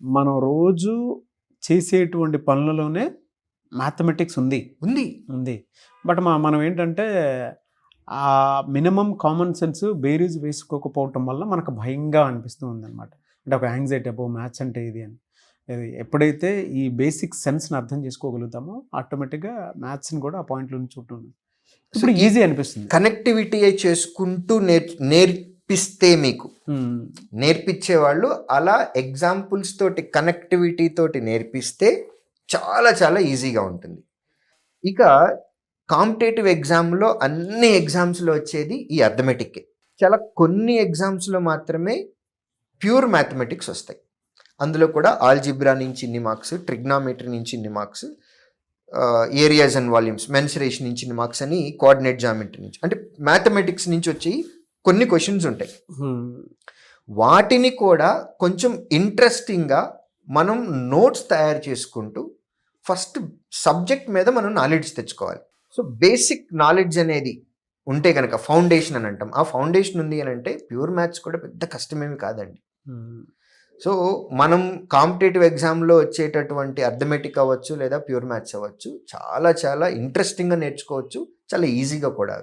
మనం రోజు చేసేటువంటి పనులలోనే మ్యాథమెటిక్స్ ఉంది. ఉంది. ఉంది. బట్ మనం ఏంటంటే ఆ మినిమమ్ కామన్ సెన్స్ బేరీజ్ వేసుకోకపోవటం వల్ల మనకు భయంగా అనిపిస్తూ ఉందన్నమాట. అంటే ఒక యాంగ్జైటీ అబ్బో మ్యాథ్స్ అంటే ఇది అని. ఇది ఎప్పుడైతే ఈ బేసిక్ సెన్స్‌ని అర్థం చేసుకోగలుగుతామో ఆటోమేటిక్‌గా మ్యాథ్స్‌ని కూడా ఆ పాయింట్‌లో నుంచి చూడటం ఇప్పుడు ఈజీ అనిపిస్తుంది. కనెక్టివిటీ చేసుకుంటూ నేర్పిస్తే మీకు నేర్పించేవాళ్ళు అలా ఎగ్జాంపుల్స్ తోటి కనెక్టివిటీ తోటి నేర్పిస్తే చాలా చాలా ఈజీగా ఉంటుంది. ఇక కాంపిటేటివ్ ఎగ్జామ్లో అన్ని ఎగ్జామ్స్లో వచ్చేది ఈ అర్థమెటిక్కే. చాలా కొన్ని ఎగ్జామ్స్లో మాత్రమే ప్యూర్ మ్యాథమెటిక్స్ వస్తాయి. అందులో కూడా ఆల్జిబ్రా నుంచి ఇన్ని మార్క్స్, ట్రిగ్నామెట్రీ నుంచి ఇన్ని marks, areas and volumes, mensuration నుంచి ఇన్ని మార్క్స్ అని కోఆర్డినేట్ జామెట్రీ నుంచి, అంటే మ్యాథమెటిక్స్ నుంచి వచ్చి కొన్ని క్వశ్చన్స్ ఉంటాయి. వాటిని కూడా కొంచెం ఇంట్రెస్టింగ్గా మనం నోట్స్ తయారు చేసుకుంటూ ఫస్ట్ సబ్జెక్ట్ మీద మనం నాలెడ్జ్ తెచ్చుకోవాలి. సో బేసిక్ నాలెడ్జ్ అనేది ఉంటే కనుక ఫౌండేషన్ అని అంటాం. ఆ ఫౌండేషన్ ఉంది అని అంటే ప్యూర్ మ్యాథ్స్ కూడా పెద్ద కష్టమేమి కాదండి. సో మనం కాంపిటేటివ్ ఎగ్జామ్లో వచ్చేటటువంటి అర్థమెటిక్ అవ్వచ్చు లేదా ప్యూర్ మ్యాథ్స్ అవ్వచ్చు, చాలా చాలా ఇంట్రెస్టింగ్గా నేర్చుకోవచ్చు, చాలా ఈజీగా కూడా.